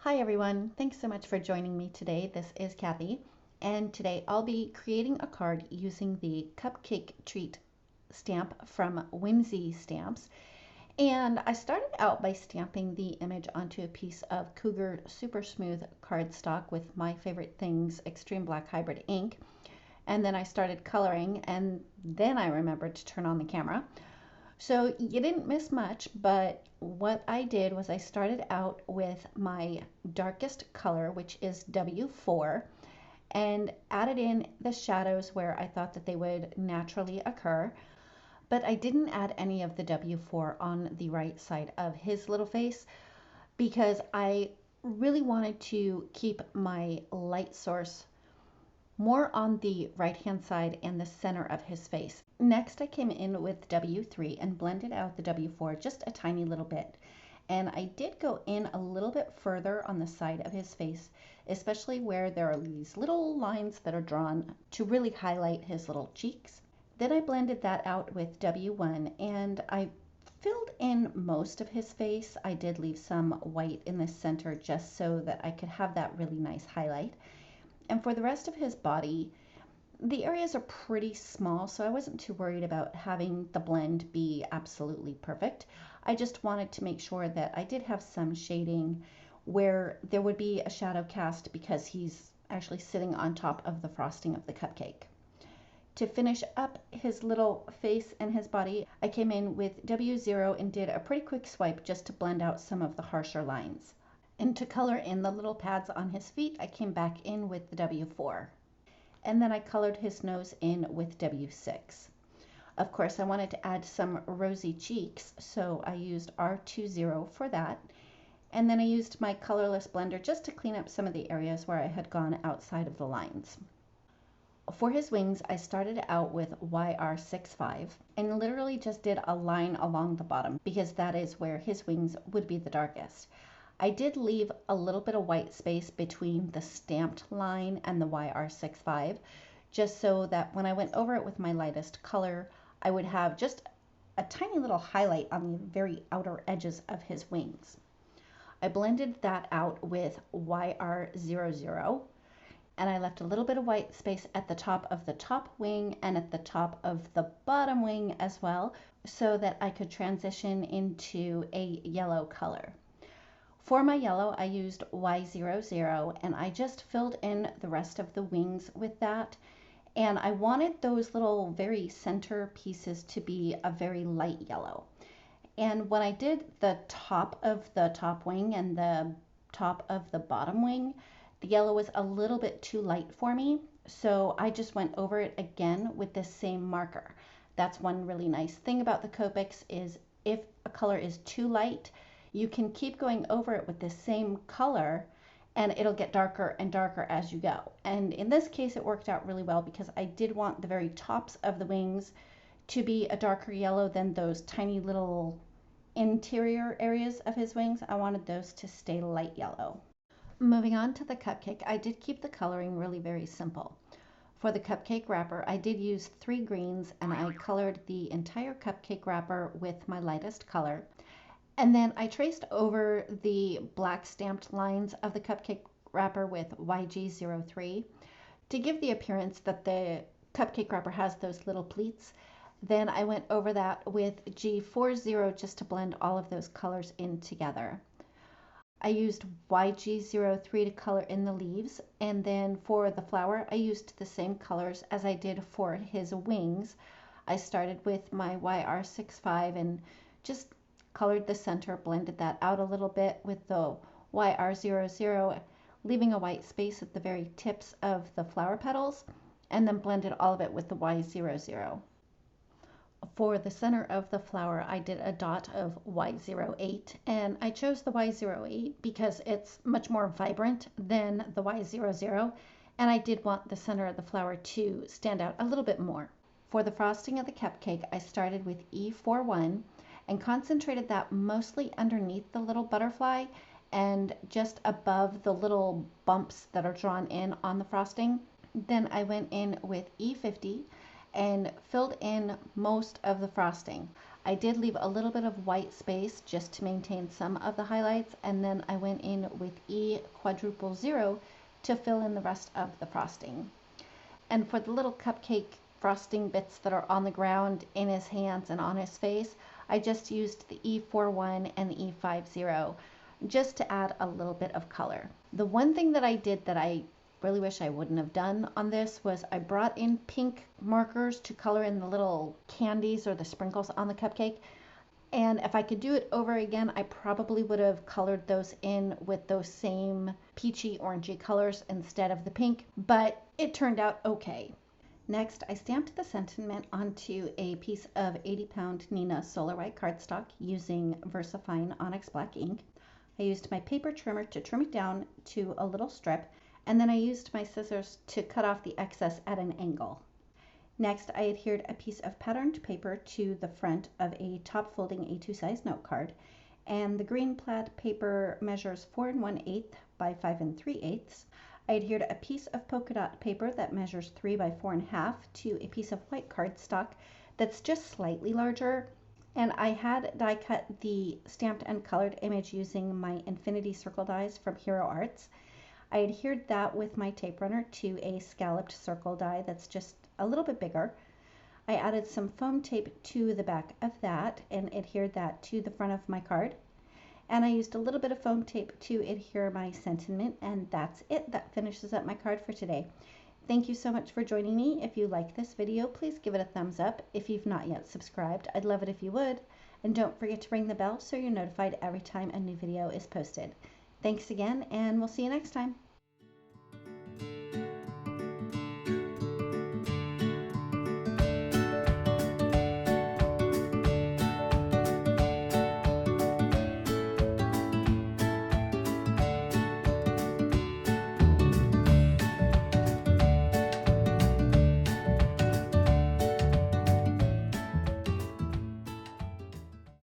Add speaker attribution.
Speaker 1: Hi everyone, thanks so much for joining me today. This is Kathy, and today I'll be creating a card using the Cupcake treat stamp from Whimsy Stamps. And I started out by stamping the image onto a piece of Cougar Super Smooth cardstock with my favorite things, Extreme Black Hybrid ink. And then I started coloring, and then I remembered to turn on the camera. So you didn't miss much, but what I did was I started out with my darkest color, which is W4, and added in the shadows where I thought that they would naturally occur. But I didn't add any of the W4 on the right side of his little face because I really wanted to keep my light source more on the right hand side and the center of his face. Next, I came in with W3 and blended out the W4 just a tiny little bit. And I did go in a little bit further on the side of his face, especially where there are these little lines that are drawn to really highlight his little cheeks. Then I blended that out with W1 and I filled in most of his face. I did leave some white in the center just so that I could have that really nice highlight. And for the rest of his body, the areas are pretty small, so I wasn't too worried about having the blend be absolutely perfect. I just wanted to make sure that I did have some shading where there would be a shadow cast because he's actually sitting on top of the frosting of the cupcake. To finish up his little face and his body, I came in with W0 and did a pretty quick swipe just to blend out some of the harsher lines. And to color in the little pads on his feet, I came back in with the W4. And then I colored his nose in with W6. Of course, I wanted to add some rosy cheeks, so I used R20 for that. And then I used my colorless blender just to clean up some of the areas where I had gone outside of the lines. For his wings, I started out with YR65 and literally just did a line along the bottom because that is where his wings would be the darkest. I did leave a little bit of white space between the stamped line and the YR65, just so that when I went over it with my lightest color, I would have just a tiny little highlight on the very outer edges of his wings. I blended that out with YR00, and I left a little bit of white space at the top of the top wing and at the top of the bottom wing as well, so that I could transition into a yellow color. For my yellow, I used Y00 and I just filled in the rest of the wings with that. And I wanted those little very center pieces to be a very light yellow. And when I did the top of the top wing and the top of the bottom wing, the yellow was a little bit too light for me. So I just went over it again with the same marker. That's one really nice thing about the Copics is if a color is too light, you can keep going over it with the same color and it'll get darker and darker as you go. And in this case, it worked out really well because I did want the very tops of the wings to be a darker yellow than those tiny little interior areas of his wings. I wanted those to stay light yellow. Moving on to the cupcake, I did keep the coloring really very simple. For the cupcake wrapper, I did use 3 greens and I colored the entire cupcake wrapper with my lightest color. And then I traced over the black stamped lines of the cupcake wrapper with YG03 to give the appearance that the cupcake wrapper has those little pleats. Then I went over that with G40 just to blend all of those colors in together. I used YG03 to color in the leaves, and then for the flower I used the same colors as I did for his wings. I started with my YR65 and just colored the center, blended that out a little bit with the YR00, leaving a white space at the very tips of the flower petals, and then blended all of it with the Y00. For the center of the flower, I did a dot of Y08, and I chose the Y08 because it's much more vibrant than the Y00, and I did want the center of the flower to stand out a little bit more. For the frosting of the cupcake, I started with E41 and concentrated that mostly underneath the little butterfly and just above the little bumps that are drawn in on the frosting. Then I went in with E50 and filled in most of the frosting. I did leave a little bit of white space just to maintain some of the highlights, and then I went in with E'0 to fill in the rest of the frosting. And for the little cupcake frosting bits that are on the ground, in his hands, and on his face, I just used the E'41 and the E'50 just to add a little bit of color. The one thing that I did that I really wish I wouldn't have done on this was I brought in pink markers to color in the little candies or the sprinkles on the cupcake. And if I could do it over again, I probably would have colored those in with those same peachy orangey colors instead of the pink, but it turned out okay. Next, I stamped the sentiment onto a piece of 80-pound Neenah Solar White cardstock using VersaFine Onyx Black ink. I used my paper trimmer to trim it down to a little strip, and then I used my scissors to cut off the excess at an angle. Next, I adhered a piece of patterned paper to the front of a top folding A2 size note card, and the green plaid paper measures 4 1/8 by 5 3/8. I adhered a piece of polka dot paper that measures 3 by 4 1/2 to a piece of white cardstock that's just slightly larger, and I had die cut the stamped and colored image using my infinity circle dies from Hero Arts. I adhered that with my tape runner to a scalloped circle die that's just a little bit bigger. I added some foam tape to the back of that and adhered that to the front of my card. And I used a little bit of foam tape to adhere my sentiment, and that's it. That finishes up my card for today. Thank you so much for joining me. If you like this video, please give it a thumbs up. If you've not yet subscribed, I'd love it if you would. And don't forget to ring the bell so you're notified every time a new video is posted. Thanks again, and we'll see you next time.